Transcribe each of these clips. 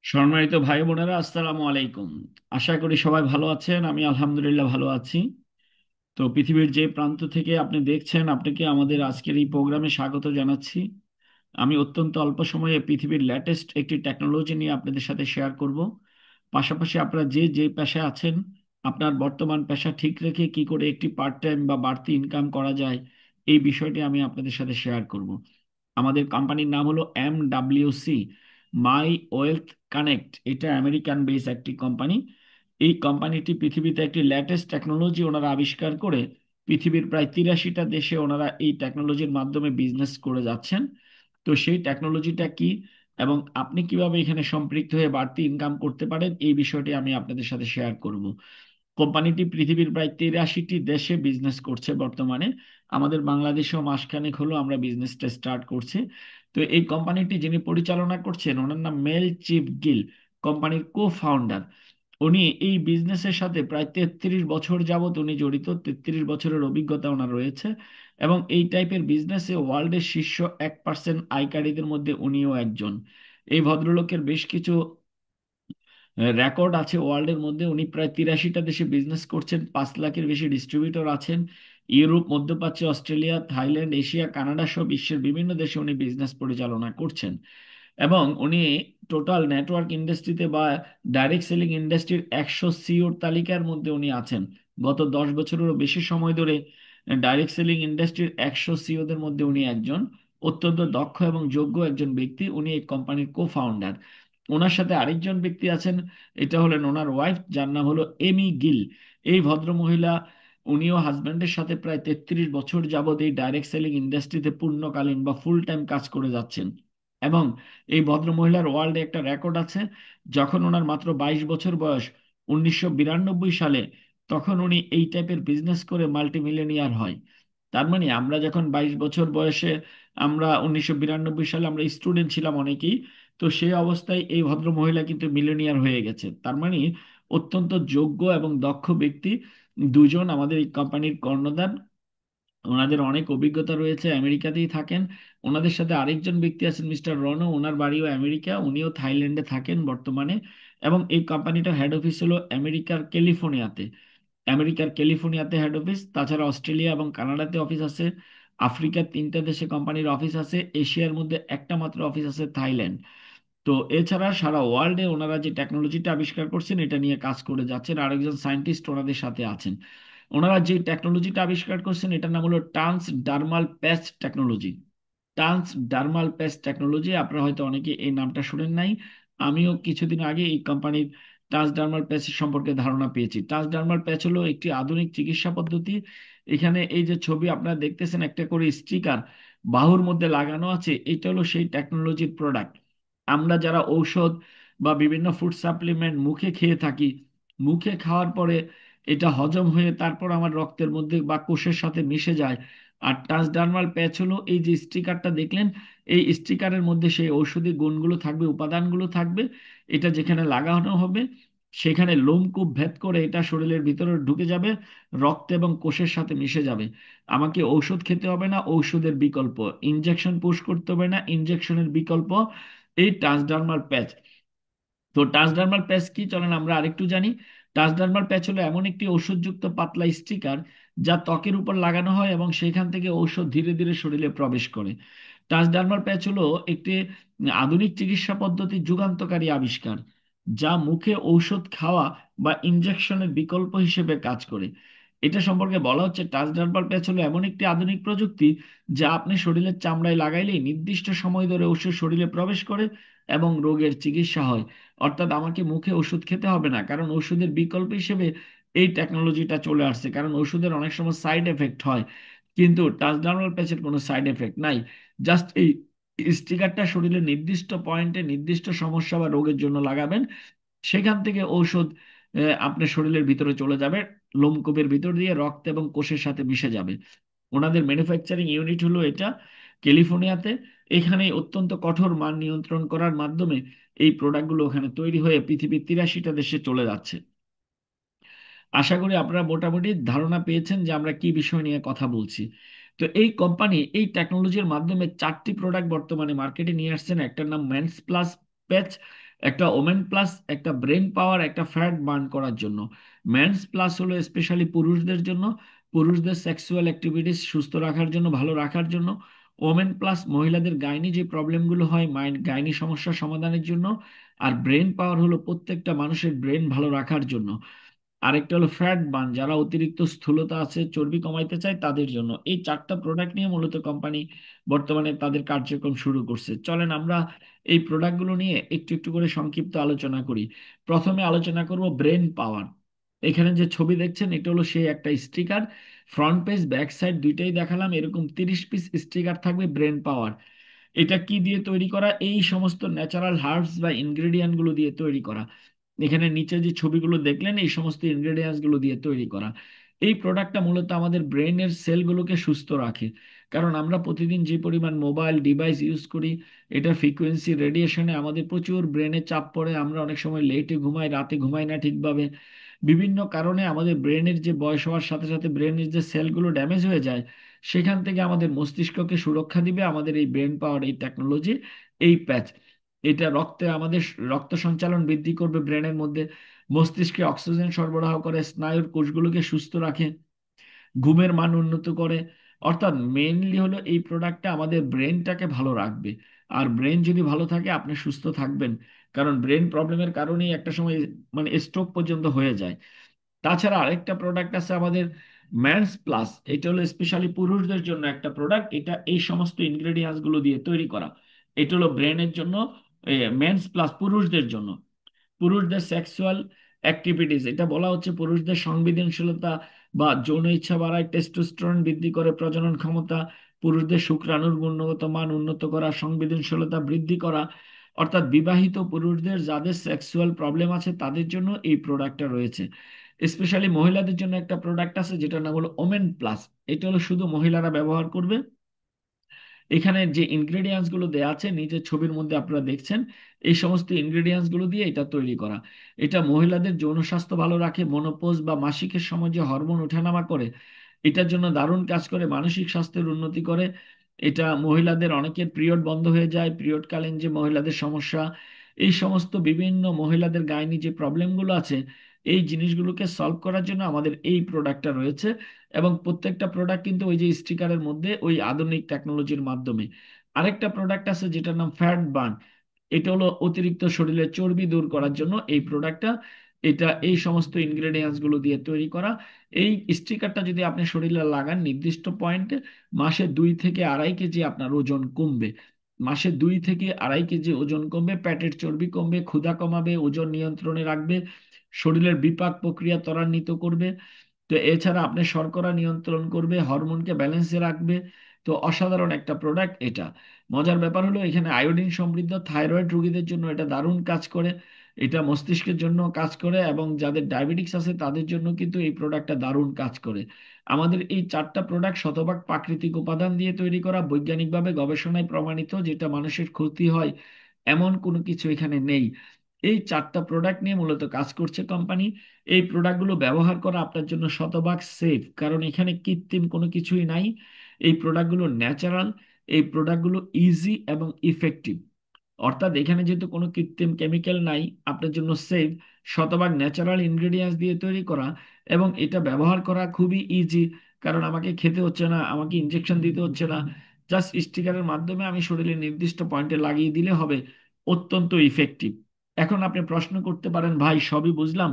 সম্মানিত ভাই বোনেরা, আসসালামু আলাইকুম। আশা করি সবাই ভালো আছেন। আমি আলহামদুলিল্লাহ ভালো আছি। তো পৃথিবীর যে প্রান্ত থেকে আপনি দেখছেন, আপনাকে আমাদের আজকের এই প্রোগ্রামে স্বাগত জানাচ্ছি। আমি অত্যন্ত অল্প সময়ে পৃথিবীর লেটেস্ট একটি টেকনোলজি নিয়ে আপনাদের সাথে শেয়ার করব। পাশাপাশি আপনারা যে যে পেশায় আছেন, আপনার বর্তমান পেশা ঠিক রেখে কি করে একটি পার্ট টাইম বা বাড়তি ইনকাম করা যায়, এই বিষয়টি আমি আপনাদের সাথে শেয়ার করব। আমাদের কোম্পানির নাম হলো MWC, মাই ওয়েলথ কানেক্ট। এটা আমেরিকান বেস একটি কোম্পানি। এই কোম্পানিটি পৃথিবীতে একটি লেটেস্ট টেকনোলজি ওনারা আবিষ্কার করে পৃথিবীর প্রায় 83টা দেশে ওনারা এই টেকনোলজির মাধ্যমে বিজনেস করে যাচ্ছেন। তো সেই টেকনোলজিটা কি এবং আপনি কিভাবে এখানে সম্পৃক্ত হয়ে বাড়তি ইনকাম করতে পারেন, এই বিষয়টি আমি আপনাদের সাথে শেয়ার করব। কোম্পানিটি পৃথিবীর প্রায় 83টি দেশে বিজনেস করছে বর্তমানে। আমাদের বাংলাদেশেও মাসখানেক হলো আমরা বিজনেসটা স্টার্ট করছি। তো এই কোম্পানিটি যিনি পরিচালনা করছেন, ওনার নাম মেল চিপ গিল, কোম্পানির কো ফাউন্ডার। উনি এই বিজনেসের সাথে প্রায় 33 বছর যাবত উনি জড়িত। 33 বছরের অভিজ্ঞতা ওনার রয়েছে এবং এই টাইপের বিজনেসে ওয়ার্ল্ডের শীর্ষ 1% আয়কারীদের মধ্যে উনিও একজন। এই ভদ্রলোকের বেশ কিছু রেকর্ড আছে ওয়ার্ল্ডের মধ্যে। উনি প্রায় 83টা দেশে বিজনেস করছেন, 5 লাখের বেশি ডিস্ট্রিবিউটর আছেন। ইউরোপ, মধ্যপ্রাচ্য, অস্ট্রেলিয়া, থাইল্যান্ড, এশিয়া, কানাডা সহ বিশ্বের বিভিন্ন দেশে উনি বিজনেস পরিচালনা করছেন। এবং উনি টোটাল নেটওয়ার্ক ইন্ডাস্ট্রিতে বা ডাইরেক্ট সেলিং ইন্ডাস্ট্রির 100 সিওর তালিকার মধ্যে উনি আছেন। গত 10 বছরেরও বেশি সময় ধরে ডাইরেক্ট সেলিং ইন্ডাস্ট্রির 100 সিওদের মধ্যে উনি একজন। অত্যন্ত দক্ষ এবং যোগ্য একজন ব্যক্তি। উনি এই কোম্পানির কো ফাউন্ডার। ওনার সাথে আরেকজন ব্যক্তি আছেন, এটা হলেন ওনার ওয়াইফ, যার নাম হলো এমি গিল। এই ভদ্র মহিলা, উনিও হাজব্যান্ডের সাথে প্রায় 33 বছর যাবৎ এই ডাইরেক্ট সেলিং ইন্ডাস্ট্রিতে পূর্ণকালীন বা ফুল টাইম কাজ করে যাচ্ছেন। এবং এই ভদ্র মহিলার ওয়ার্ল্ডে একটা রেকর্ড আছে। যখন ওনার মাত্র 22 বছর বয়স, 1992 সালে, তখন উনি এই টাইপের বিজনেস করে মাল্টি মিলিয়নিয়ার হয়। তার মানে আমরা যখন 22 বছর বয়সে, আমরা 1992 সালে আমরা স্টুডেন্ট ছিলাম অনেকেই। তো সেই অবস্থায় এই ভদ্র মহিলা কিন্তু মিলিয়নিয়ার হয়ে গেছে। তার মানে অত্যন্ত যোগ্য এবং দক্ষ ব্যক্তি দুজন আমাদের এই কোম্পানির কর্ণধার। ওনাদের অনেক অভিজ্ঞতা রয়েছে, আমেরিকাতেই থাকেন। ওনাদের সাথে আরেকজন ব্যক্তি আছেন, মিস্টার রনো। ওনার বাড়িও আমেরিকা, উনিও থাইল্যান্ডে থাকেন বর্তমানে। এবং এই কোম্পানিটার হেড অফিস হলো আমেরিকার ক্যালিফোর্নিয়াতে হেড অফিস। তাছাড়া অস্ট্রেলিয়া এবং কানাডাতে অফিস আছে। আফ্রিকার 3টা দেশে কোম্পানির অফিস আছে। এশিয়ার মধ্যে একটা মাত্র অফিস আছে, থাইল্যান্ড। তো এছাড়া সারা ওয়ার্ল্ডে ওনারা যে টেকনোলজিটা আবিষ্কার করছেন, এটা নিয়ে কাজ করে যাচ্ছেন। আরেকজন সায়েন্টিস্ট ওনাদের সাথে আছেন। ওনারা যে টেকনোলজিটা আবিষ্কার করছেন, এটার নাম হলো ট্রান্স ডার্মাল প্যাচ টেকনোলজি। ট্রান্স ডার্মাল প্যাচ টেকনোলজি, আপনারা হয়তো অনেকে এই নামটা শুনেন নাই। আমিও কিছুদিন আগে এই কোম্পানির ট্রান্সডার্মাল প্যাচ সম্পর্কে ধারণা পেয়েছি। ট্রান্সডার্মাল প্যাচ হলো একটি আধুনিক চিকিৎসা পদ্ধতি। এখানে এই যে ছবি আপনারা দেখতেছেন, একটা করে স্টিকার বাহুর মধ্যে লাগানো আছে, এটা হলো সেই টেকনোলজির প্রোডাক্ট। আমরা যারা ঔষধ বা বিভিন্ন ফুড সাপ্লিমেন্ট মুখে খেয়ে থাকি, মুখে খাওয়ার পরে এটা হজম হয়ে তারপর আমার রক্তের মধ্যে বা কোষের সাথে মিশে যায়। আর ট্রান্সডার্মাল প্যাচ হলো এই যে স্টিকারটা দেখলেন, এই স্টিকারের মধ্যে সেই ঔষধি গুণগুলো থাকবে, উপাদানগুলো থাকবে। এটা যেখানে লাগানো হবে, সেখানে লোমকূপ ভেদ করে এটা শরীরের ভিতরে ঢুকে যাবে, রক্ত এবং কোষের সাথে মিশে যাবে। আমাকে ঔষধ খেতে হবে না, ঔষধের বিকল্প। ইনজেকশন পুশ করতে হবে না, ইনজেকশনের বিকল্প এই ট্রান্সডার্মাল প্যাচ। তো ট্রান্সডার্মাল প্যাচ কি, চলেন আমরা আরেকটু জানি। ট্রান্সডার্মাল প্যাচ হলো এমন একটি ওষুধযুক্ত পাতলা স্টিকার, যা ত্বকের উপর লাগানো হয় এবং সেখান থেকে ঔষধ ধীরে ধীরে শরীরে প্রবেশ করে। ট্রান্সডার্মাল প্যাচ হলো একটি আধুনিক চিকিৎসা পদ্ধতির যুগান্তকারী আবিষ্কার, যা মুখে ঔষধ খাওয়া বা ইনজেকশনের বিকল্প হিসেবে কাজ করে। এটা সম্পর্কে বলা হচ্ছে, ট্রান্সডার্মাল প্যাচ হলো এমন একটি আধুনিক প্রযুক্তি, যা আপনি শরীরের চামড়ায় লাগাইলেই নির্দিষ্ট সময় ধরে ওষুধ শরীরে প্রবেশ করে এবং রোগের চিকিৎসা হয়। অর্থাৎ আমাকে মুখে ওষুধ খেতে হবে না, কারণ ওষুধের বিকল্প হিসেবে এই টেকনোলজিটা চলে আসছে। কারণ ওষুধের অনেক সময় সাইড এফেক্ট হয়, কিন্তু ট্রান্সডার্মাল প্যাচের কোনো সাইড এফেক্ট নাই। জাস্ট এই স্টিকারটা শরীরের নির্দিষ্ট পয়েন্টে নির্দিষ্ট সমস্যা বা রোগের জন্য লাগাবেন, সেখান থেকে ঔষধ আপনার শরীরের ভিতরে চলে যাবে, লোমকূপের ভিতর দিয়ে রক্ত এবং কোষের সাথে মিশে যাবে। ওনাদের ম্যানুফ্যাকচারিং ইউনিট হলো এটা, ক্যালিফোর্নিয়াতে। এখানে অত্যন্ত কঠোর মান নিয়ন্ত্রণ করার মাধ্যমে এই প্রোডাক্টগুলো ওখানে তৈরি হয়ে পৃথিবীর 83টা দেশে চলে যাচ্ছে। আশা করি আপনারা মোটামুটি ধারণা পেয়েছেন যে আমরা কি বিষয় নিয়ে কথা বলছি। তো এই কোম্পানি এই টেকনোলজির মাধ্যমে 4টি প্রোডাক্ট বর্তমানে মার্কেটে নিয়ে আসছেন। একটার নাম মেন্স প্লাস প্যাচ, একটা ওমেন প্লাস একটা ব্রেন পাওয়ার, একটা ফ্যাট বার্ন করার জন্য। মেন্স প্লাস হলো স্পেশালি পুরুষদের জন্য, পুরুষদের সেক্সুয়াল অ্যাক্টিভিটিস সুস্থ রাখার জন্য, ভালো রাখার জন্য। ওমেন প্লাস মহিলাদের গাইনি যে প্রবলেমগুলো হয়, মাইন্ড গাইনি সমস্যা সমাধানের জন্য। আর ব্রেন পাওয়ার হলো প্রত্যেকটা মানুষের ব্রেন ভালো রাখার জন্য। আরেকটা হলো ফ্যাট বার্ন, যারা অতিরিক্ত স্থূলতা আছে, চর্বি কমাইতে চায় তাদের জন্য। এই চারটা প্রোডাক্ট নিয়ে মূলত কোম্পানি বর্তমানে তাদের কার্যক্রম শুরু করছে। চলেন আমরা এই প্রোডাক্টগুলো নিয়ে একটু একটু করে সংক্ষিপ্ত আলোচনা করি। প্রথমে আলোচনা করব ব্রেন পাওয়ার। এখানে যে ছবি দেখছেন এটা হলো সেই একটা sticker. Front page back side দুইটাই দেখালাম, এরকম 30 পিস স্টিকার থাকবে ব্রেন পাওয়ার। এটা কি দিয়ে তৈরি করা? এই সমস্ত ন্যাচারাল হার্বস বা ইনগ্রেডিয়েন্ট গুলো দিয়ে তৈরি করা। এখানে নিচে যে ছবিগুলো দেখলেন এই সমস্ত ইনগ্রেডিয়েন্টস গুলো দিয়ে তৈরি করা। এই প্রোডাক্টটা মূলত আমাদের ব্রেনের সেলগুলোকে সুস্থ রাখে। কারণ আমরা প্রতিদিন যে পরিমাণ মোবাইল ডিভাইস ইউজ করি, এটা ফ্রিকোয়েন্সি রেডিয়েশনে আমাদের প্রচুর ব্রেনে চাপ পড়ে, আমরা অনেক সময় লেটে ঘুমাই, রাতে ঘুমাই না ঠিকভাবে। বিভিন্ন কারণে আমাদের ব্রেনের যে বয়স হওয়ার সাথে সাথে ব্রেনের যে সেলগুলো ড্যামেজ হয়ে যায়, সেখান থেকে আমাদের মস্তিষ্ককে সুরক্ষা দিবে আমাদের এই ব্রেন পাওয়ার এই টেকনোলজি, এই প্যাচ। এটা রক্তে আমাদের রক্ত সঞ্চালন বৃদ্ধি করবে ব্রেনের মধ্যে, মস্তিষ্কে অক্সিজেন সরবরাহ করে, স্নায়ুর কোষগুলোকে সুস্থ রাখে, ঘুমের মান উন্নত করে। অর্থাৎ মেইনলি হলো এই প্রোডাক্টটা আমাদের ব্রেনটাকে ভালো রাখবে। আর ব্রেন যদি ভালো থাকে আপনি সুস্থ থাকবেন। কারণ ব্রেন প্রবলেমের কারণেই একটা সময় মানে স্ট্রোক পর্যন্ত হয়ে যায়। তাছাড়া আরেকটা প্রোডাক্ট আছে আমাদের ম্যানস প্লাস। এটা হলো স্পেশালি পুরুষদের জন্য একটা প্রোডাক্ট। এটা এই সমস্ত ইনগ্রেডিয়েন্টস গুলো দিয়ে তৈরি করা। এটা হলো ব্রেনের জন্য, মেন্স প্লাস পুরুষদের জন্য। পুরুষদের সেক্সুয়াল অ্যাক্টিভিটিস, এটা বলা হচ্ছে পুরুষদের সংবেদনশীলতা বা যৌন ইচ্ছা বাড়ায়, টেস্টোস্টেরন বৃদ্ধি করে প্রজনন ক্ষমতা, পুরুষদের শুক্রাণুর গুণগত মান উন্নত করা, সংবেদনশীলতা বৃদ্ধি করা। অর্থাৎ বিবাহিত পুরুষদের যাদের সেক্সুয়াল প্রবলেম আছে তাদের জন্য এই প্রোডাক্টটা রয়েছে। স্পেশালি মহিলাদের জন্য একটা প্রোডাক্ট আছে যেটার নাম হলো ওমেন প্লাস। এটা হলো শুধু মহিলারা ব্যবহার করবে। এখানে যে ইনগ্রেডিয়েন্টস গুলো দেওয়া আছে নিজের ছবির মধ্যে আপনারা দেখছেন, এই সমস্ত ইনগ্রেডিয়েন্টস গুলো দিয়ে এটা তৈরি করা। এটা মহিলাদের যৌন স্বাস্থ্য ভালো রাখে, মনোপোজ বা মাসিকের সময় যে হরমোন ওঠানামা করে এটার জন্য দারুণ কাজ করে, মানসিক স্বাস্থ্যের উন্নতি করে। এটা মহিলাদের অনেকের পিরিয়ড বন্ধ হয়ে যায়, পিরিয়ডকালীন যে মহিলাদের সমস্যা, এই সমস্ত বিভিন্ন মহিলাদের গাইনি যে প্রবলেমগুলো আছে, এই জিনিসগুলোকে সলভ করার জন্য আমাদের এই প্রোডাক্টটা রয়েছে। এবং প্রত্যেকটা প্রোডাক্ট কিন্তু ওই যে স্টিকারের মধ্যে ওই আধুনিক টেকনোলজির মাধ্যমে। আরেকটা প্রোডাক্ট আছে যেটার নাম ফ্যাট বার্ন। এটা হলো অতিরিক্ত শরীরে চর্বি দূর করার জন্য এই প্রোডাক্টটা। এটা এই সমস্ত ইনগ্রেডিয়েন্টস গুলো দিয়ে তৈরি করা। এই স্টিকারটা যদি আপনি শরীরে লাগান নির্দিষ্ট পয়েন্টে, মাসে 2 থেকে আড়াই কেজি আপনার ওজন কমবে। মাসে 2 থেকে আড়াই কেজি ওজন কমবে, পেটের চর্বি কমবে, ক্ষুধা কমাবে, ওজন নিয়ন্ত্রণে রাখবে, শরীরের বিপাক প্রক্রিয়া ত্বরান্বিত করবে। তো এছাড়া আপনি শর্করা নিয়ন্ত্রণ করবে, হরমোনকে ব্যালেন্সে রাখবে। তো অসাধারণ একটা প্রোডাক্ট এটা। মজার ব্যাপার হলো এখানে আয়োডিন সমৃদ্ধ, থাইরয়েড রোগীদের জন্য এটা দারুণ কাজ করে। এটা মস্তিষ্কের জন্য কাজ করে এবং যাদের ডায়াবেটিক্স আছে তাদের জন্য কিন্তু এই প্রোডাক্টটা দারুণ কাজ করে। আমাদের এই চারটা প্রোডাক্ট শতভাগ প্রাকৃতিক উপাদান দিয়ে তৈরি করা, বৈজ্ঞানিকভাবে গবেষণায় প্রমাণিত, যেটা মানুষের ক্ষতি হয় এমন কোনো কিছু এখানে নেই। এই চারটা প্রোডাক্ট নিয়ে মূলত কাজ করছে কোম্পানি। এই প্রোডাক্টগুলো ব্যবহার করা আপনার জন্য শতভাগ সেফ, কারণ এখানে কৃত্রিম কোনো কিছুই নাই। এই প্রোডাক্টগুলো ন্যাচারাল, এই প্রোডাক্টগুলো ইজি এবং ইফেক্টিভ। অর্থাৎ এখানে যেহেতু কোনো কৃত্রিম কেমিক্যাল নাই, আপনার জন্য সেফ, শতভাগ ন্যাচারাল ইনগ্রেডিয়েন্টস দিয়ে তৈরি করা। এবং এটা ব্যবহার করা খুবই ইজি, কারণ আমাকে খেতে হচ্ছে না, আমাকে ইনজেকশন দিতে হচ্ছে না। জাস্ট স্টিকারের মাধ্যমে আমি শরীরের নির্দিষ্ট পয়েন্টে লাগিয়ে দিলে হবে। অত্যন্ত ইফেক্টিভ। এখন আপনি প্রশ্ন করতে পারেন, ভাই সবই বুঝলাম,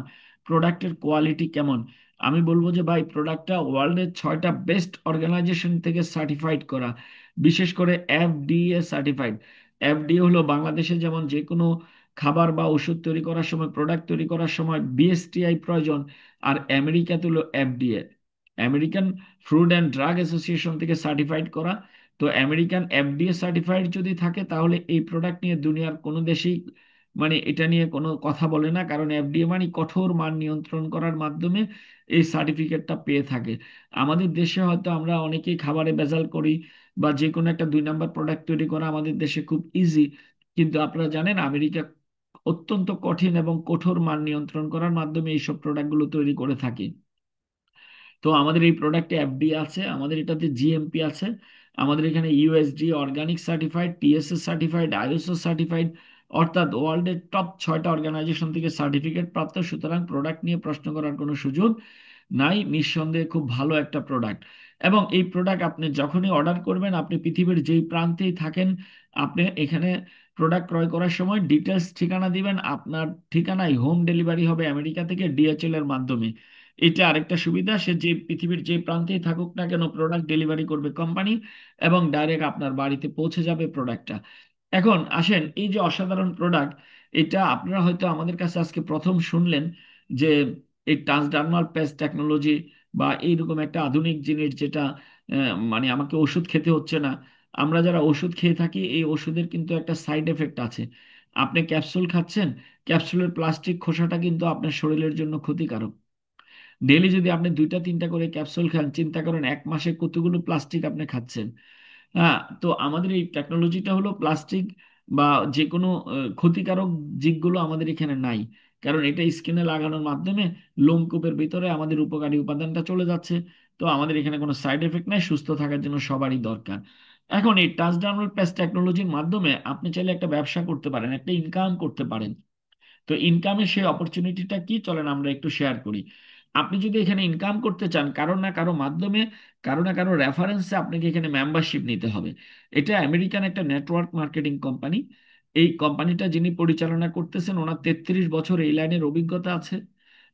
প্রোডাক্টের কোয়ালিটি কেমন? আমি বলবো যে ভাই, প্রোডাক্টটা ওয়ার্ল্ডের 6টা বেস্ট অর্গানাইজেশন থেকে সার্টিফাইড করা, বিশেষ করে এফডিএ সার্টিফাইড। এফডিএ হলো বাংলাদেশে যেমন যে কোনো খাবার বা ওষুধ তৈরি করার সময়, প্রোডাক্ট তৈরি করার সময় বিএসটিআই প্রয়োজন, আর আমেরিকাতে হলো FDA, American food and drug association থেকে সার্টিফাইড করা। তো আমেরিকান এফডিএ সার্টিফাইড যদি থাকে তাহলে এই প্রোডাক্ট নিয়ে দুনিয়ার কোনো দেশেই মানে এটা নিয়ে কোনো কথা বলে না, কারণ এফডিএ মানে কঠোর মান নিয়ন্ত্রণ করার মাধ্যমে এই সার্টিফিকেটটা পেয়ে থাকে। আমাদের দেশে হয়তো আমরা অনেকেই খাবারে ভেজাল করি, বা যে কোনো একটা 2 নাম্বার প্রোডাক্ট তৈরি করা আমাদের দেশে খুব ইজি। কিন্তু আপনারা জানেন আমেরিকা অত্যন্ত কঠিন এবং কঠোর মান নিয়ন্ত্রণ করার মাধ্যমে এইসব প্রোডাক্টগুলো তৈরি করে থাকে। তো আমাদের এই প্রোডাক্টে এফডি আছে, আমাদের এটাতে জিএমপি আছে, আমাদের এখানে USD organic certified, TSS certified, ISO certified, অর্থাৎ ওয়ার্ল্ডের টপ 6টা অর্গানাইজেশন থেকে সার্টিফিকেট প্রাপ্ত, সুতরাং প্রোডাক্ট নিয়ে প্রশ্ন করার কোনো সুযোগ নাই। নিঃসন্দেহে খুব ভালো একটা প্রোডাক্ট। এবং এই প্রোডাক্ট আপনি যখনই অর্ডার করবেন, আপনি পৃথিবীর যেই প্রান্তেই থাকেন, আপনি এখানে প্রোডাক্ট ক্রয় করার সময় ডিটেলস ঠিকানা দিবেন, আপনার ঠিকানায় হোম ডেলিভারি হবে আমেরিকা থেকে ডিএচএল এর মাধ্যমে। এটা আরেকটা সুবিধা, সে যে পৃথিবীর যে প্রান্তেই থাকুক না কেন প্রোডাক্ট ডেলিভারি করবে কোম্পানি, এবং ডাইরেক্ট আপনার বাড়িতে পৌঁছে যাবে প্রোডাক্টটা। এখন আসেন, এই যে অসাধারণ প্রোডাক্ট, এটা আপনারা হয়তো আমাদের কাছে আজকে প্রথম শুনলেন যে এই ট্রান্সডার্মাল পেস্ট টেকনোলজি বা এইরকম একটা আধুনিক জিনিস যেটা মানে আমাকে ওষুধ খেতে হচ্ছে না। আমরা যারা ওষুধ খেয়ে থাকি, এই ওষুধের কিন্তু একটা সাইড এফেক্ট আছে। আপনি ক্যাপসুল খাচ্ছেন, ক্যাপসুলের প্লাস্টিক খোসাটা কিন্তু আপনার শরীরের জন্য ক্ষতিকারক। ডেইলি যদি আপনি 2টা 3টা করে ক্যাপসুল খান, চিন্তা করেন 1 মাসে কতগুলো প্লাস্টিক আপনি খাচ্ছেন। হ্যাঁ, তো আমাদের এই টেকনোলজিটা হলো প্লাস্টিক বা যে কোনো ক্ষতিকারক দিকগুলো আমাদের এখানে নাই। কারণ এটা স্কিনে লাগানোর মাধ্যমে লোমকূপের ভিতরে আমাদের উপকারী উপাদানটা চলে যাচ্ছে। তো আমাদের এখানে কোনো সাইড এফেক্ট নাই, সুস্থ থাকার জন্য সবারই দরকার। এখন এই ট্রান্সডার্মাল পেস্ট টেকনোলজির মাধ্যমে আপনি চাইলে একটা ব্যবসা করতে পারেন, একটা ইনকাম করতে পারেন। তো ইনকামের সেই অপরচুনিটিটা কি, চলেন আমরা একটু শেয়ার করি। আপনি যদি এখানে ইনকাম করতে চান, কারো না কারো মাধ্যমে, কারো না কারো রেফারেন্সে আপনাকে এখানে মেম্বারশিপ নিতে হবে। এটা আমেরিকান একটা নেটওয়ার্ক মার্কেটিং কোম্পানি। এই কোম্পানিটা যিনি পরিচালনা করতেছেন, ওনার 33 বছর এই লাইনের অভিজ্ঞতা আছে।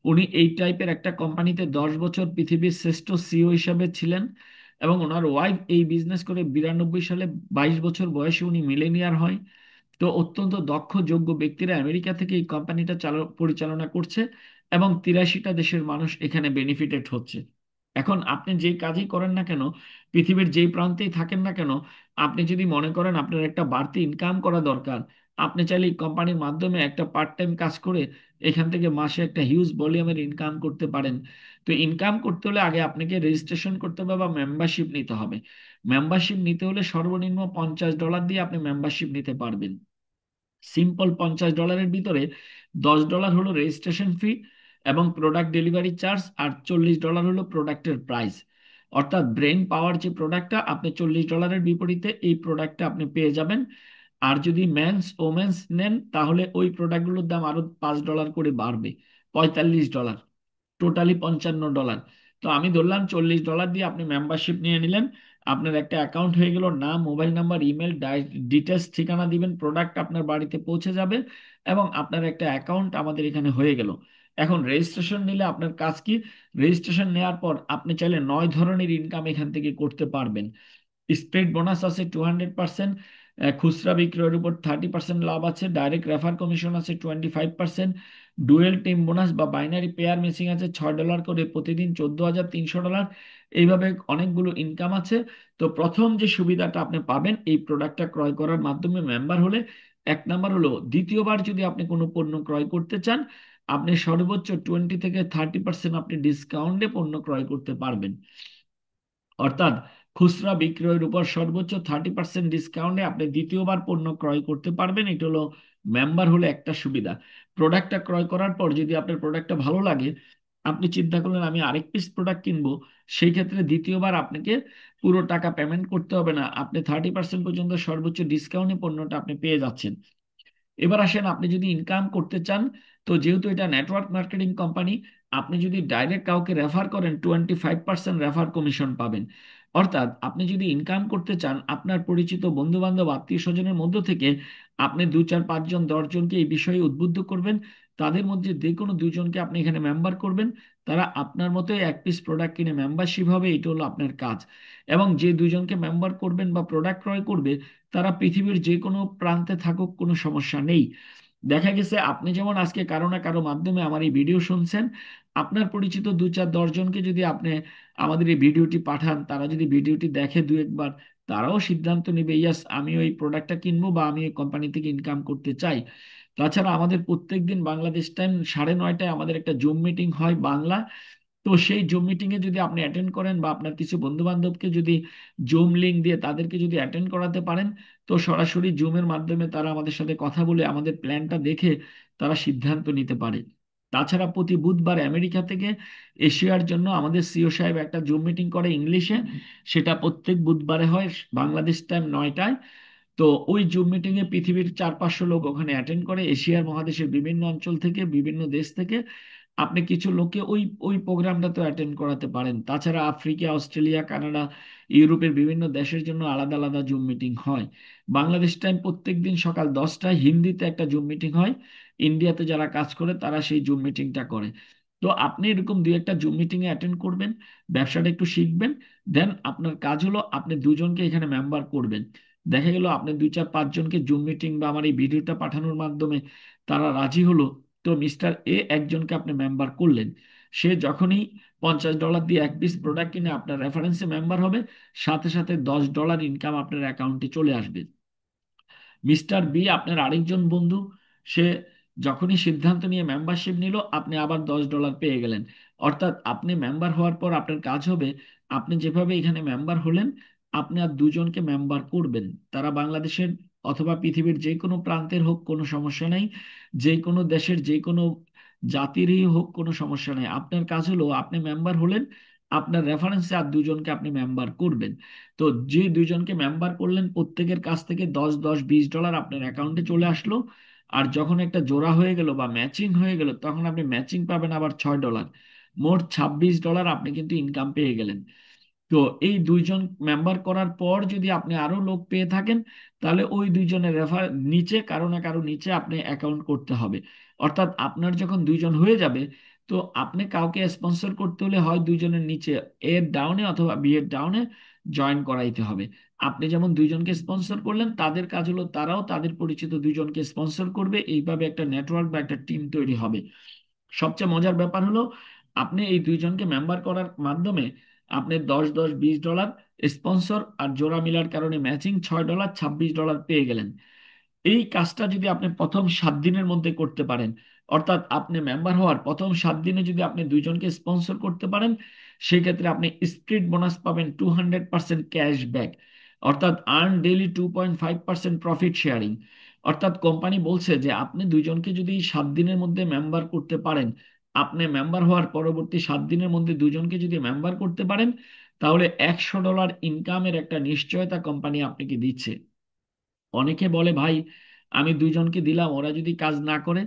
উনি এই টাইপের একটা কোম্পানিতে 10 বছর পৃথিবীর শ্রেষ্ঠ সিইও হিসাবে ছিলেন। এবং ওনার ওয়াইফ এই বিজনেস করে 92 সালে, 22 বছর বয়সে উনি মিলেনিয়ার হয়। তো অত্যন্ত দক্ষ যোগ্য ব্যক্তিরা আমেরিকা থেকে এই কোম্পানিটা পরিচালনা করছে, এবং 83টা দেশের মানুষ এখানে বেনিফিটেড হচ্ছে। এখন আপনি যেই কাজই করেন না কেন, পৃথিবীর যেই প্রান্তেই থাকেন না কেন, আপনি যদি মনে করেন আপনার একটা বাড়তি ইনকাম করা দরকার, আপনি চাইলে এই কোম্পানির মাধ্যমে একটা পার্ট টাইম কাজ করে এখান থেকে মাসে একটা হিউজ ভলিউমের ইনকাম করতে পারেন। তো ইনকাম করতে হলে আগে আপনাকে রেজিস্ট্রেশন করতে হবে বা মেম্বারশিপ নিতে হবে। মেম্বারশিপ নিতে হলে সর্বনিম্ন $50 দিয়ে আপনি মেম্বারশিপ নিতে পারবেন। সিম্পল $50 ভিতরে $10 হলো রেজিস্ট্রেশন ফি এবং প্রোডাক্ট ডেলিভারি চার্জ, আর $40 হলো প্রোডাক্টের প্রাইস। অর্থাৎ ব্রেন পাওয়ার যে প্রোডাক্টটা, আপনি $40 বিপরীতে এই প্রোডাক্টটা আপনি পেয়ে যাবেন। আর যদি মেন্স ওমেন্স নেন, তাহলে ওই প্রোডাক্টগুলোর দাম আরো $5 করে বাড়বে, $45, টোটালি $55। তো আমি ধরলাম $40 দিয়ে আপনি মেম্বারশিপ নিয়ে নিলেন। আপনার একটা অ্যাকাউন্ট হয়ে গেল, নাম, মোবাইল নাম্বার, ইমেল, ডিটেলস, ঠিকানা দিবেন, প্রোডাক্ট আপনার বাড়িতে পৌঁছে যাবে, এবং আপনার একটা অ্যাকাউন্ট আমাদের এখানে হয়ে গেল। এখন রেজিস্ট্রেশন নিলে আপনার কাজ কি? রেজিস্ট্রেশন নেওয়ার পর আপনি চাইলে 9 ধরনের ইনকাম এখান থেকে করতে পারবেন। স্প্রেড বোনাস আছে 200%, খুচরা বিক্রয়ের উপর 30% লাভ আছে, ডাইরেক্ট রেফার কমিশন আছে 25%, ডুয়েল টিম বোনাস বা বাইনারি পেয়ার মেসিং আছে $6 করে প্রতিদিন, $14,300। এইভাবে অনেকগুলো ইনকাম আছে। তো প্রথম যে সুবিধাটা আপনি পাবেন এই প্রোডাক্টটা ক্রয় করার মাধ্যমে মেম্বার হলে, 1 নাম্বার হলো দ্বিতীয়বার যদি আপনি কোনো পণ্য ক্রয় করতে চান, আপনি সর্বোচ্চ 20 থেকে 30% আপনি ডিসকাউন্টে পণ্য ক্রয় করতে পারবেন। অর্থাৎ খুচরা বিক্রয়ের উপর সর্বোচ্চ 30% ডিসকাউন্টে আপনি দ্বিতীয়বার পণ্য ক্রয় করতে পারবেন। এটা হলো মেম্বার হলে একটা সুবিধা। প্রোডাক্টটা ক্রয় করার পর যদি আপনার প্রোডাক্টটা ভালো লাগে, আপনি চিন্তা করলেন আমি আরেক পিস প্রোডাক্ট কিনবো, সেই ক্ষেত্রে দ্বিতীয়বার আপনাকে পুরো টাকা পেমেন্ট করতে হবে না, আপনি 30% পর্যন্ত সর্বোচ্চ ডিসকাউন্টে পণ্যটা আপনি পেয়ে যাচ্ছেন। এবার আসেন, আপনি যদি ইনকাম করতে চান, তো যেহেতু এটা নেটওয়ার্ক মার্কেটিং কোম্পানি, আপনি যদি ডাইরেক্ট কাউকে রেফার করেন 25% রেফার কমিশন পাবেন। অর্থাৎ আপনি যদি ইনকাম করতে চান, আপনার পরিচিত বন্ধু বান্ধব আত্মীয় স্বজনের মধ্য থেকে আপনি 2 4 5 জন 10 জনকে এই বিষয়ে উদ্বুদ্ধ করবেন। তাদের মধ্যে যে কোনো দুজনকে আপনি এখানে মেম্বার করবেন। তারা আপনার মতোই 1 পিস প্রোডাক্ট কিনে মেম্বারশিপ হবে, এটা হলো আপনার কাজ। এবং যে দুজনকে মেম্বার করবেন বা প্রোডাক্ট ক্রয় করবে, তারা পৃথিবীর যে কোনো প্রান্তে থাকুক, কোনো সমস্যা নেই। দেখা গেছে আপনি যেমন আজকে কারো না কারো মাধ্যমে আমার এই ভিডিও শুনছেন, আপনার পরিচিত 2 4 10 জনকে যদি আপনি আমাদের এই ভিডিওটি পাঠান, তারা যদি ভিডিওটি দেখে 2 1 বার, তারাও সিদ্ধান্ত নেবে ইয়াস আমিও এই প্রোডাক্টটা কিনবো বা আমি এই কোম্পানি থেকে ইনকাম করতে চাই। তাছাড়া আমাদের প্রত্যেকদিন বাংলাদেশ টাইম 9:30টায় আমাদের একটা জুম মিটিং হয় বাংলা। তো সেই জুম মিটিং এ যদি আপনি অ্যাটেন্ড করেন বা আপনার কিছু বন্ধু বান্ধবকে যদি জুম লিংক দিয়ে তাদেরকে যদি অ্যাটেন্ড করাতে পারেন, তো সরাসরি জুমের মাধ্যমে তারা আমাদের সাথে কথা বলে আমাদের প্ল্যানটা দেখে তারা সিদ্ধান্ত নিতে পারে। তাছাড়া প্রতি বুধবার আমেরিকা থেকে এশিয়ার জন্য আমাদের সিও সাহেব একটা জুম মিটিং করে ইংলিশে। সেটা প্রত্যেক বুধবারে হয় বাংলাদেশ টাইম 9টায়। তো ওই জুম মিটিং এ পৃথিবীর 400-500 লোক ওখানে অ্যাটেন্ড করে, এশিয়ার মহাদেশের বিভিন্ন অঞ্চল থেকে, বিভিন্ন দেশ থেকে। আপনি কিছু লোককে ওই ওই প্রোগ্রামটা তো অ্যাটেন্ড করাতে পারেন। তাছাড়া আফ্রিকা, অস্ট্রেলিয়া, কানাডা, ইউরোপের বিভিন্ন দেশের জন্য আলাদা আলাদা জুম মিটিং হয়। বাংলাদেশ টাইম প্রত্যেকদিন সকাল 10টায় হিন্দিতে একটা জুম মিটিং হয়। ইন্ডিয়াতে যারা কাজ করে তারা সেই জুম মিটিংটা করে। তো আপনি এরকম দুই একটা জুম মিটিং এ অ্যাটেন্ড করবেন, ব্যবসাটা একটু শিখবেন। দেন আপনার কাজ হলো আপনি দুজনকে এখানে মেম্বার করবেন। দেখা গেল আপনি 2 4 5 জনকে জুম মিটিং বা আমার এই ভিডিওটা পাঠানোর মাধ্যমে তারা রাজি হলো। তো মিস্টার এ একজনকে আপনি মেম্বার করলেন। সে যখনই $50 দিয়ে এক পিস প্রোডাক্ট কিনে আপনার রেফারেন্সে মেম্বার হবে, সাথে সাথে $10 ইনকাম আপনার অ্যাকাউন্টে চলে আসবে। মিস্টার বি আপনার আরেকজন বন্ধু, সে যখনই সিদ্ধান্ত নিয়ে মেম্বারশিপ নিল, আপনি আবার $10 পেয়ে গেলেন। অর্থাৎ আপনি মেম্বার হওয়ার পর আপনার কাজ হবে, আপনি যেভাবে এখানে মেম্বার হলেন, আপনি আর দুজনকে মেম্বার করবেন। তারা বাংলাদেশের অথবা পৃথিবীর যে কোনো প্রান্তের হোক, কোনো সমস্যা নেই। যে কোনো দেশের যে কোনো জাতিরই হোক, কোনো সমস্যা নেই। আপনার কাজ হলো আপনি মেম্বার হলেন, আপনার রেফারেন্সে আর দুজনকে আপনি মেম্বার করবেন। তো যে দুইজনকে মেম্বার করলেন, প্রত্যেকের কাছ থেকে 10 10 20 ডলার আপনার অ্যাকাউন্টে চলে আসলো। আর যখন একটা জোড়া হয়ে গেল বা ম্যাচিং হয়ে গেল, তখন আপনি ম্যাচিং পাবেন আবার $6। মোট $26 আপনি কিন্তু ইনকাম পেয়ে গেলেন। তো এই দুইজন মেম্বার করার পর যদি আপনি আরো লোক পেয়ে থাকেন, তাহলে ওই দুইজনের রেফার নিচে কারো না কারো নিচে আপনি অ্যাকাউন্ট করতে হবে। অর্থাৎ আপনার যখন দুইজন হয়ে যাবে, তো আপনি কাউকে স্পন্সর করতে হলে হয় দুইজনের নিচে, এর ডাউনে অথবা বি এর ডাউনে জয়েন করাইতে হবে। আপনি যেমন দুইজনকে স্পন্সর করলেন, তাদের কাজ হলো তারাও তাদের পরিচিত দুইজনকে স্পন্সর করবে। এইভাবে একটা নেটওয়ার্ক বা একটা টিম তৈরি হবে। সবচেয়ে মজার ব্যাপার হলো, আপনি এই দুইজনকে মেম্বার করার মাধ্যমে আপনি 10 10 20 ডলার স্পন্সর আর জোড়া মিলার কারণে ম্যাচিং $6 $26 পেয়ে গেলেন। এই কাজটা যদি আপনি প্রথম 7 দিনের মধ্যে করতে পারেন, অর্থাৎ আপনি মেম্বার হওয়ার প্রথম 7 দিনে যদি আপনি দুইজনকে স্পন্সর করতে পারেন, সেই ক্ষেত্রে আপনি স্প্লিট বোনাস পাবেন 200% ক্যাশব্যাক। অর্থাৎ আর্ন ডেইলি 2.5% প্রফিট শেয়ারিং। অর্থাৎ কোম্পানি বলছে যে আপনি দুইজনকে যদি 7 দিনের মধ্যে মেম্বার করতে পারেন, আপনি মেম্বার হওয়ার পরবর্তী 7 দিনের মধ্যে দুজনকে যদি মেম্বার করতে পারেন, তাহলে $100 ইনকামের একটা নিশ্চয়তা কোম্পানি আপনাকে দিচ্ছে। অনেকে বলে, ভাই আমি দুইজনকে দিলাম, ওরা যদি কাজ না করে?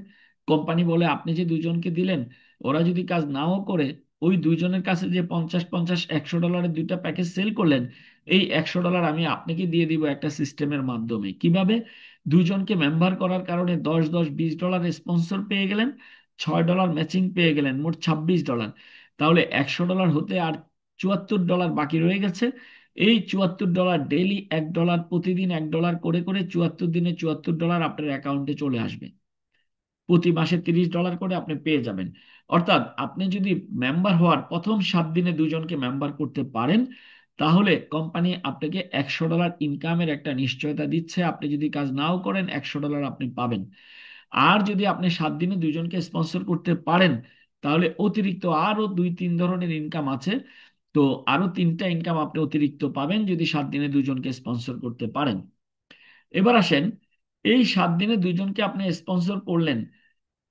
কোম্পানি বলে, আপনি যে দুইজনকে দিলেন, ওরা যদি কাজ নাও করে, ওই দুইজনের কাছে যে 50 50 $100 দুইটা প্যাকেজ সেল করলেন, এই $100 আমি আপনাকে দিয়ে দিব একটা সিস্টেমের মাধ্যমে। কিভাবে? দুইজনকে মেম্বার করার কারণে 10 10 20 ডলার স্পন্সর পেয়ে গেলেন, $6 ম্যাচিং পেয়ে গেলেন, মোট $26। তাহলে $100 হতে আর $74 বাকি রয়ে গেছে। এই $74 ডেইলি $1, প্রতিদিন $1 করে করে 74 দিনে $74 আপনার অ্যাকাউন্টে চলে আসবে। প্রতি মাসে $30 করে আপনি পেয়ে যাবেন। অর্থাৎ আপনি যদি মেম্বার হওয়ার প্রথম 7 দিনে দুজনকে মেম্বার করতে পারেন, তাহলে কোম্পানি আপনাকে $100 ইনকামের একটা নিশ্চয়তা দিচ্ছে। আপনি যদি কাজ নাও করেন, $100 আপনি পাবেন। আর যদি আপনি 7 দিনে দুজনকে স্পন্সর করতে পারেন, তাহলে অতিরিক্ত আরো 2 3 ধরনের ইনকাম আছে। তো আরো 3টা ইনকাম আপনি অতিরিক্ত পাবেন যদি 7 দিনে দুজনকে স্পন্সর করতে পারেন। এবার আসেন, এই 7 দিনে দুজনকে আপনি স্পন্সর করলেন,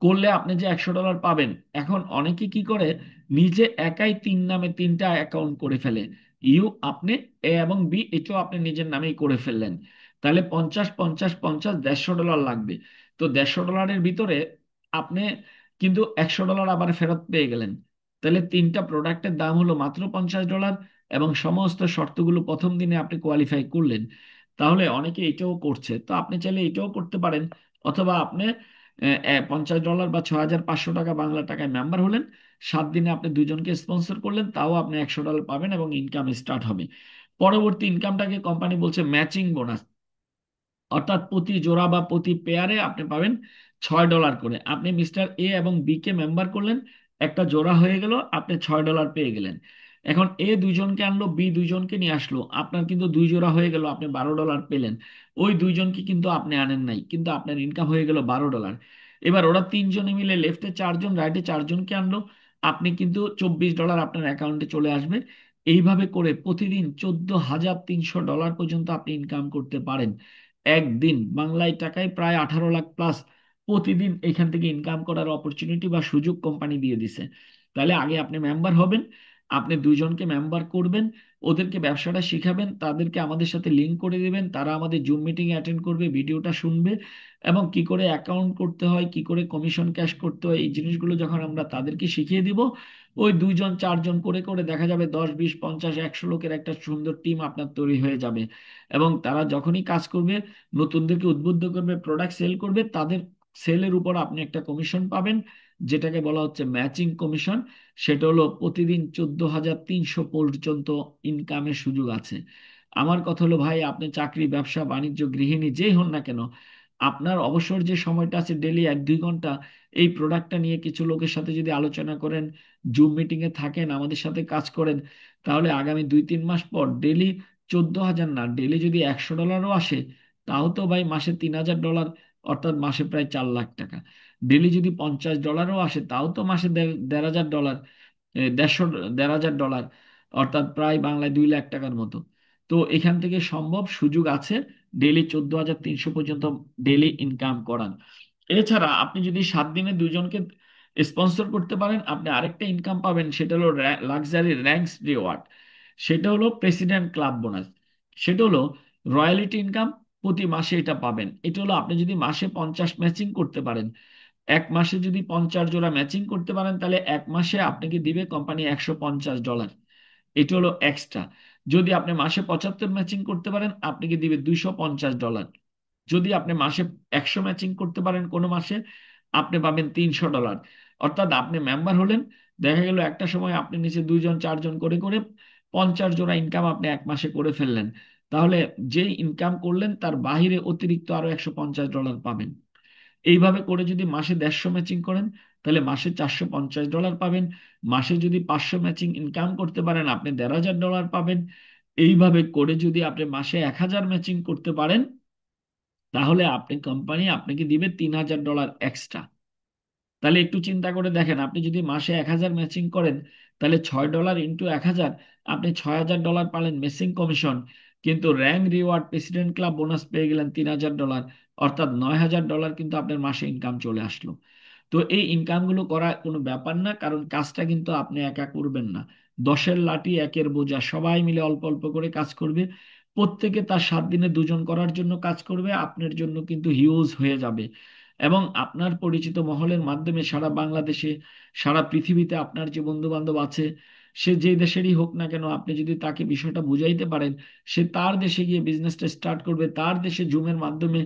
করলে আপনি যে $100 পাবেন। এখন অনেকে কি করে, নিজে একাই তিন নামে 3টা অ্যাকাউন্ট করে ফেলে। আপনি এ এবং বি, এটাও আপনি নিজের নামেই করে ফেললেন। তাহলে 50 50 50 $150 লাগবে। তো $150 ভিতরে আপনি কিন্তু $100 আবার ফেরত পেয়ে গেলেন। তাহলে 3টা প্রোডাক্টের দাম হলো মাত্র $50, এবং সমস্ত শর্তগুলো প্রথম দিনে আপনি কোয়ালিফাই করলেন। তাহলে অনেকে এটাও করছে, তো আপনি চাইলে এটাও করতে পারেন। অথবা আপনি $50 বা 6500 টাকা বাংলা টাকায় মেম্বার হলেন, 7 দিনে আপনি দুজনকে স্পন্সর করলেন, তাও আপনি $100 পাবেন এবং ইনকাম স্টার্ট হবে। পরবর্তী ইনকামটাকে কোম্পানি বলছে ম্যাচিং বোনাস। অর্থাৎ প্রতি জোড়া বা প্রতি পেয়ারে আপনি পাবেন $6 করে। আপনি মিস্টার এ এবং বি কে মেম্বার করলেন, একটা জোড়া হয়ে গেল, আপনি $6 পেয়ে গেলেন। এখন এ দুইজনকে আনলো, বি দুইজনকে নিয়ে আসলো, আপনার কিন্তু 2 জোড়া হয়ে গেল, আপনি $12 পেলেন। ওই দুইজনকে কিন্তু আপনি আনেন নাই, কিন্তু আপনার ইনকাম হয়ে গেল $12। এবার ওরা তিনজনে মিলে লেফটে 4 জন, রাইটে 4 জনকে আনলো, আপনি কিন্তু $24 আপনার অ্যাকাউন্টে চলে আসবে। এইভাবে করে প্রতিদিন $14,300 পর্যন্ত আপনি ইনকাম করতে পারেন। একদিন বাংলায় টাকায় প্রায় 18 লাখ প্লাস প্রতিদিন এখান থেকে ইনকাম করার অপরচুনিটি বা সুযোগ কোম্পানি দিয়ে দিছে। তাহলে আগে আপনি মেম্বার হবেন, আপনি দুইজনকে মেম্বার করবেন, ওদেরকে ব্যবসাটা শিখাবেন, তাদেরকে আমাদের সাথে লিঙ্ক করে দিবেন, তারা আমাদের জুম মিটিং অ্যাটেন্ড করবে, ভিডিওটা শুনবে, এবং কি করে অ্যাকাউন্ট করতে হয়, কি করে কমিশন ক্যাশ করতে হয়, এই জিনিসগুলো যখন আমরা তাদেরকে শিখিয়ে দিব, ওই দুইজন চারজন করে করে দেখা যাবে 10 20 50 100 লোকের একটা সুন্দর টিম আপনার তৈরি হয়ে যাবে। এবং তারা যখনই কাজ করবে, নতুনদেরকে উদ্বুদ্ধ করবে, প্রোডাক্ট সেল করবে, তাদের সেলের উপর আপনি একটা কমিশন পাবেন, যেটাকে বলা হচ্ছে ম্যাচিং কমিশন। সেটা হলো প্রতিদিন 14,300 পর্যন্ত ইনকামের সুযোগ আছে। আমার কথা হলো ভাই, আপনি চাকরি, ব্যবসা বাণিজ্য, গৃহিণী যেই হন না কেন, আপনার অবসর যে সময়টা আছে ডেলি 1 2 ঘন্টা, এই প্রোডাক্টটা নিয়ে কিছু লোকের সাথে যদি আলোচনা করেন, জুম মিটিং এ থাকেন, আমাদের সাথে কাজ করেন, তাহলে আগামী 2 3 মাস পর ডেলি 14,000 না, ডেলি যদি $100ও আসে, তাও তো ভাই মাসে $3,000, অর্থাৎ মাসে প্রায় 4 লাখ টাকা। ডেলি যদি $50ও আসে, তাও তো মাসে 1,500 ডলার, 150 1,500 ডলার, অর্থাৎ প্রায় বাংলায় 2 লাখ টাকার মতো। তো এখান থেকে সম্ভব, সুযোগ আছে ডেলি 14,300 পর্যন্ত ডেলি ইনকাম করার। এছাড়া আপনি যদি 7 দিনে দুজনকে স্পন্সর করতে পারেন, আপনি আরেকটা ইনকাম পাবেন, সেটা হলো লাক্সারি র্যাঙ্কস রিওয়ার্ড। সেটা হলো প্রেসিডেন্ট ক্লাব বোনাস। সেটা হলো রয়্যালিটি ইনকাম, প্রতি মাসে এটা পাবেন। এটা হলো আপনি যদি মাসে 50 ম্যাচিং করতে পারেন, 1 মাসে যদি 50 জোড়া ম্যাচিং করতে পারেন, তাহলে 1 মাসে আপনাকে দিবে কোম্পানি $150। এটা হলো এক্সট্রা। যদি আপনি মাসে 75 ম্যাচিং করতে পারেন, আপনাকে দিবে $250। যদি আপনি মাসে 100 ম্যাচিং করতে পারেন কোনো মাসে, আপনি পাবেন $300। অর্থাৎ আপনি মেম্বার হলেন, দেখা গেল একটা সময় আপনি নিচে দুইজন চারজন করে করে 50 জোড়া ইনকাম আপনি 1 মাসে করে ফেললেন। তাহলে যেই ইনকাম করলেন তার বাহিরে অতিরিক্ত আরো $150 পাবেন। এইভাবে করে যদি মাসে 150 ম্যাচিং করেন, তাহলে মাসে $450 পাবেন। মাসে যদি 500 ম্যাচিং ইনকাম করতে পারেন, আপনি $1,500 পাবেন। এইভাবে করে যদি আপনি মাসে 1,000 ম্যাচিং করতে পারেন, তাহলে আপনি কোম্পানি আপনাকে দিবে $3,000 এক্সট্রা। তাহলে একটু চিন্তা করে দেখেন, আপনি যদি মাসে 1,000 ম্যাচিং করেন, তাহলে $6 ইন্টু 1,000, আপনি $6,000 পালেন মেসিং কমিশন। কিন্তু rank reward president club bonus পেয়ে গেলেন $3,000, অর্থাৎ $9,000 কিন্তু আপনার মাসে ইনকাম চলে আসলো। তো এই ইনকামগুলো করা কোনো ব্যাপার না, কারণ কাজটা কিন্তু আপনি একা করবেন না। 10-এর লাঠি 1-এর বোঝা, সবাই মিলে অল্প অল্প করে কাজ করবে। প্রত্যেকে তার 7 দিনে দুজন করার জন্য কাজ করবে, আপনার জন্য কিন্তু হিউজ হয়ে যাবে। এবং আপনার পরিচিত মহলের মাধ্যমে সারা বাংলাদেশে, সারা পৃথিবীতে আপনার যে বন্ধু বান্ধব আছে, সে যে দেশেরই হোক না কেন, আপনি যদি তাকে বিষয়টা বুঝাইতে পারেন, সে তার দেশে গিয়ে বিজনেসটা স্টার্ট করবে, তার দেশে জুমের মাধ্যমে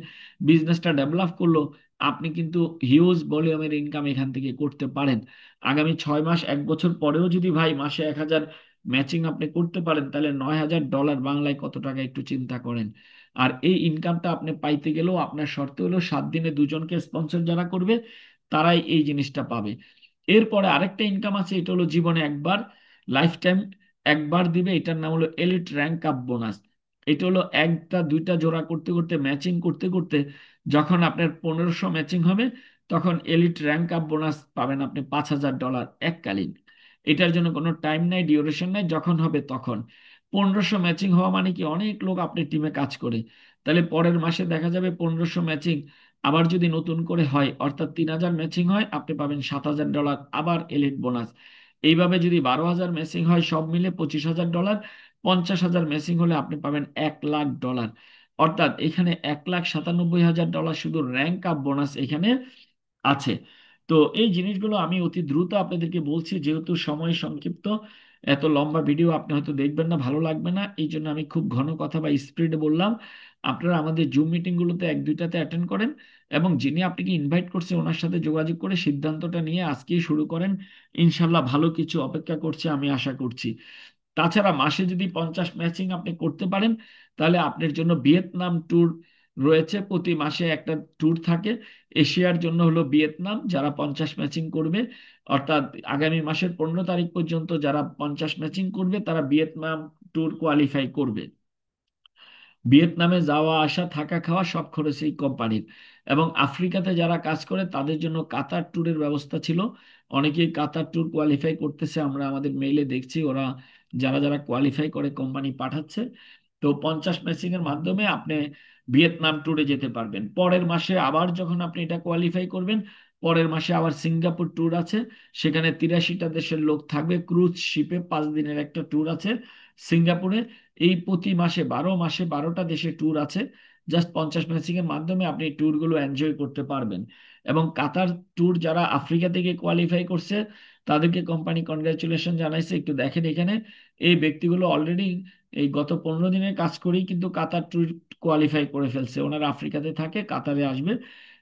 বিজনেসটা ডেভেলপ করলো, আপনি কিন্তু হিউজ ভলিউমের ইনকাম এখান থেকে করতে পারেন। আগামী 6 মাস 1 বছর পরেও যদি ভাই মাসে 1,000 ম্যাচিং আপনি করতে পারেন, তাহলে $9,000 বাংলায় কত টাকা একটু চিন্তা করেন। আর এই ইনকামটা আপনি পাইতে গেলেও আপনার শর্ত হলো 7 দিনে দুজনকে স্পন্সর যারা করবে, তারাই এই জিনিসটা পাবে। এরপরে আরেকটা ইনকাম আছে, এটা হলো জীবনে একবার, লাইফ টাইম একবার দিবে, এটার নাম হলো এলিট র্যাঙ্ক আপ বোনাস। এটা হলো একটা দুইটা জোড়া করতে করতে, ম্যাচিং করতে করতে, যখন আপনার 1500 ম্যাচিং হবে, তখন এলিট র্যাঙ্ক আপ বোনাস পাবেন আপনি $5,000 এককালীন। এটার জন্য কোনো টাইম নাই, ডিউরেশন নাই, যখন হবে তখন। 1500 ম্যাচিং হওয়া মানে কি, অনেক লোক আপনার টিমে কাজ করে। তাহলে পরের মাসে দেখা যাবে 1500 ম্যাচিং আবার যদি নতুন করে হয়, অর্থাৎ 3,000 ম্যাচিং হয়, আপনি পাবেন $7,000 আবার এলিট বোনাস। এইভাবে যদি 12,000 ম্যাচিং হয়, সব মিলে $25,000। 50,000 ম্যাচিং হলে আপনি পাবেন $1,00,000। অর্থাৎ এখানে $1,97,000 শুধু র্যাঙ্ক আপ বোনাস এখানে আছে। তো এই জিনিসগুলো আমি অতি দ্রুত আপনাদেরকে বলছি, যেহেতু সময় সংক্ষিপ্ত। এত লম্বা ভিডিও আপনি হয়তো দেখবেন না, ভালো লাগবে না, এই জন্য আমি খুব ঘন কথা বা স্পিডে বললাম। আপনারা আমাদের জুম মিটিং গুলোতে 1 2টাতে অ্যাটেন্ড করেন, এবং যিনি আপনাকে ইনভাইট করছে ওনার সাথে যোগাযোগ করে সিদ্ধান্তটা নিয়ে আজকেই শুরু করেন। ইনশাল্লাহ ভালো কিছু অপেক্ষা করছে, আমি আশা করছি। তাছাড়া মাসে যদি 50 ম্যাচিং আপনি করতে পারেন, তাহলে আপনার জন্য ভিয়েতনাম ট্যুর রয়েছে। প্রতি মাসে একটা ট্যুর থাকে। এশিয়ার জন্য হলো ভিয়েতনাম, যারা 50 ম্যাচিং করবে, অর্থাৎ আগামী মাসের 15 তারিখ পর্যন্ত যারা 50 ম্যাচিং করবে, তারা ভিয়েতনাম ট্যুর কোয়ালিফাই করবে। ভিয়েতনামে যাওয়া আসা থাকা খাওয়া সব খরচ এই কোম্পানির। এবং আফ্রিকাতে যারা কাজ করে তাদের জন্য কাতার ট্যুরের ব্যবস্থা ছিল। অনেকেই কাতার ট্যুর কোয়ালিফাই করতেছে, আমরা আমাদের মেইলে দেখছি, ওরা যারা যারা কোয়ালিফাই করে কোম্পানি পাঠাচ্ছে। তো 50 ম্যাচিং এর মাধ্যমে আপনি ভিয়েতনাম ট্যুরে যেতে পারবেন। পরের মাসে আবার যখন আপনি এটা কোয়ালিফাই করবেন, পরের মাসে আবার সিঙ্গাপুর ট্যুর আছে, সেখানে 83টা দেশের লোক থাকবে, ক্রুজ শিপে 5 দিনের একটা ট্যুর আছে সিঙ্গাপুরে। এই প্রতি মাসে 12 মাসে 12টা দেশে ট্যুর আছে। জাস্ট 50 ম্যাচিং এর মাধ্যমে আপনি ট্যুরগুলো এনজয় করতে পারবেন। এবং কাতার ট্যুর যারা আফ্রিকা থেকে কোয়ালিফাই করছে তাদেরকে কোম্পানি কনগ্রাচুলেশন জানাইছে। একটু দেখেন এখানে, এই ব্যক্তিগুলো অলরেডি এই গত 15 দিনের কাজ করেই কিন্তু কাতার ট্যুর কোয়ালিফাই করে ফেলছে। ওনারা আফ্রিকাতে থাকে, কাতারে আসবে।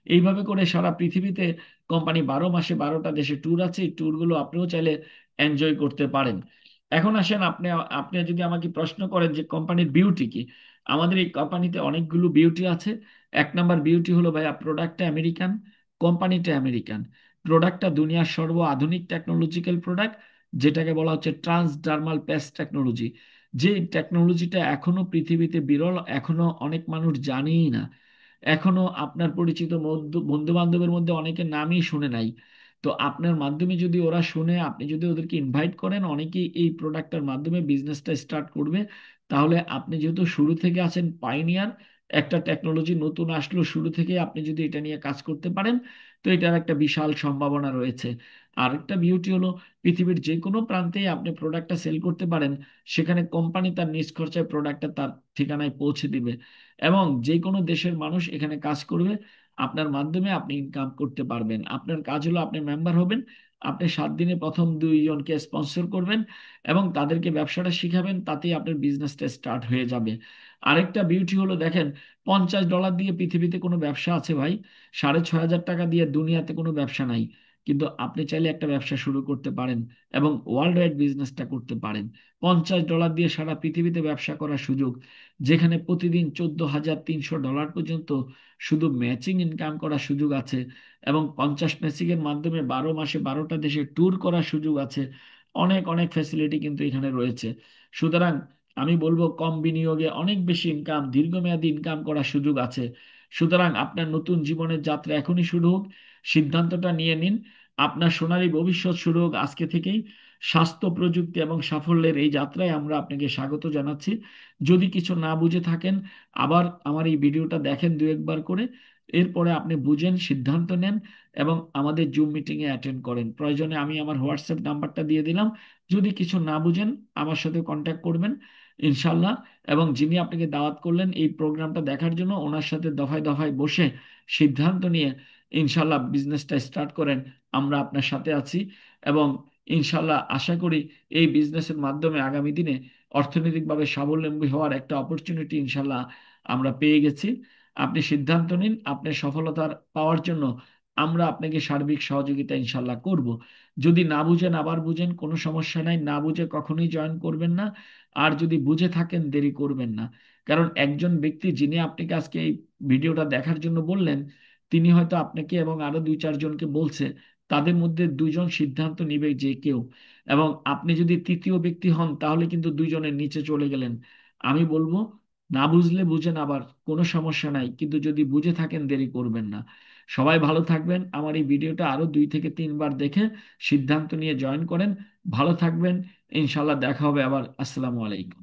এইভাবে করে সারা পৃথিবীতে কোম্পানি 12 মাসে 12টা দেশে ট্যুর আছে। এই ট্যুরগুলো আপনিও চাইলে এনজয় করতে পারেন। এখন আসেন, আপনি আপনি যদি আমাকে প্রশ্ন করেন যে কোম্পানির বিউটি কি, আমাদের এই কোম্পানিতে অনেকগুলো বিউটি আছে। 1 নাম্বার বিউটি হলো ভাইয়া, প্রোডাক্টটা আমেরিকান, কোম্পানিটা আমেরিকান। প্রোডাক্টটা দুনিয়ার সর্ব আধুনিক টেকনোলজিক্যাল প্রোডাক্ট, যেটাকে বলা হচ্ছে ট্রান্সডার্মাল পেস্ট টেকনোলজি। যে টেকনোলজিটা এখনো পৃথিবীতে বিরল, এখনো অনেক মানুষ জানেই না। এখনো আপনার পরিচিত বন্ধু বান্ধবের মধ্যে অনেকের নামই শুনে নাই। তো আপনার মাধ্যমে যদি ওরা শুনে, আপনি যদি ওদেরকে ইনভাইট করেন, অনেকেই এই প্রোডাক্টের মাধ্যমে বিজনেসটা স্টার্ট করবে। তাহলে আপনি যেহেতু শুরু থেকে আছেন পাইনিয়ার, একটা টেকনোলজি নতুন আসলো, শুরু থেকে আপনি যদি এটা নিয়ে কাজ করতে পারেন, তো এটার একটা বিশাল সম্ভাবনা রয়েছে। আরেকটা বিউটি হলো, পৃথিবীর যে কোনো প্রান্তে আপনি প্রোডাক্টটা সেল করতে পারেন, সেখানে কোম্পানি তার নিজ খরচায় প্রোডাক্টটা তার ঠিকানায় পৌঁছে দিবে। এবং যে কোনো দেশের মানুষ এখানে কাজ করবে, আপনার মাধ্যমে আপনি ইনকাম করতে পারবেন। আপনার কাজ হলো, আপনি মেম্বার হবেন, আপনি 7 দিনে প্রথম 2 জনকে স্পন্সর করবেন এবং তাদেরকে ব্যবসাটা শিখাবেন, তাতেই আপনার বিজনেসটা স্টার্ট হয়ে যাবে। আরেকটা বিউটি হলো, দেখেন, $50 দিয়ে পৃথিবীতে কোনো ব্যবসা আছে ভাই? 6,500 টাকা দিয়ে দুনিয়াতে কোনো ব্যবসা নাই। কিন্তু আপনি চাইলে একটা ব্যবসা শুরু করতে পারেন এবং ওয়ার্ল্ড ওয়াইড বিজনেসটা করতে পারেন। $50 দিয়ে সারা পৃথিবীতে ব্যবসা করার সুযোগ, যেখানে প্রতিদিন $14,300 পর্যন্ত শুধু ম্যাচিং ইনকাম করার সুযোগ আছে। এবং 50 ম্যাচিং এর মাধ্যমে 12 মাসে 12টা দেশে ট্যুর করার সুযোগ আছে। অনেক অনেক ফ্যাসিলিটি কিন্তু এখানে রয়েছে। সুতরাং আমি বলবো, কম বিনিয়োগে অনেক বেশি ইনকাম, দীর্ঘমেয়াদী ইনকাম করার সুযোগ আছে। সুতরাং আপনার নতুন জীবনের যাত্রা এখনই শুরু হোক, সিদ্ধান্তটা নিয়ে নিন। আপনার সোনালী ভবিষ্যৎ শুরু হোক আজকে থেকেই। স্বাস্থ্য, প্রযুক্তি এবং সাফল্যের এই যাত্রায় আমরা আপনাকে স্বাগত জানাচ্ছি। যদি কিছু না বুঝে থাকেন, আবার আমার এই ভিডিওটা দেখেন 2-1 বার করে। এরপরে আপনি বুঝেন, সিদ্ধান্ত নেন এবং আমাদের জুম মিটিংয়ে অ্যাটেন্ড করেন। প্রয়োজনে আমি আমার হোয়াটসঅ্যাপ নাম্বারটা দিয়ে দিলাম। যদি কিছু না বুঝেন, আমার সাথে কন্ট্যাক্ট করবেন ইনশাল্লাহ। এবং যিনি আপনাকে দাওয়াত করলেন এই প্রোগ্রামটা দেখার জন্য, ওনার সাথে দফায় দফায় বসে সিদ্ধান্ত নিয়ে ইনশাল্লাহ বিজনেসটা স্টার্ট করেন। আমরা আপনার সাথে আছি। এবং ইনশাল্লাহ আশা করি এই বিজনেসের মাধ্যমে আগামী দিনে অর্থনৈতিকভাবে স্বাবলম্বী হওয়ার একটা অপরচুনিটি ইনশাল্লাহ আমরা পেয়ে গেছি। আপনি সিদ্ধান্ত নিন, আপনার সফলতার পাওয়ার জন্য আমরা আপনাকে সার্বিক সহযোগিতা ইনশাল্লাহ করব। যদি না বুঝেন আবার বুঝেন, কোনো সমস্যা নাই, না বুঝে কখনোই জয়েন করবেন না। আর যদি বুঝে থাকেন, দেরি করবেন না। কারণ একজন ব্যক্তি যিনি আপনাকে আজকে এই ভিডিওটা দেখার জন্য বললেন, তিনি হয়তো আপনাকে এবং আরো 2-4 জনকে বলছে। তাদের মধ্যে 2 জন সিদ্ধান্ত নিবে যে কেউ। এবং আপনি যদি তৃতীয় ব্যক্তি হন, তাহলে কিন্তু 2 জনের নিচে চলে গেলেন। আমি বলবো, না বুঝলে বুঝেন আবার, কোনো সমস্যা নাই, কিন্তু যদি বুঝে থাকেন দেরি করবেন না। সবাই ভালো থাকবেন। আমার এই ভিডিওটা আরো 2 থেকে 3 বার দেখে সিদ্ধান্ত নিয়ে জয়েন করেন। ভালো থাকবেন। ইনশাল্লাহ দেখা হবে আবার। আসসালামু আলাইকুম।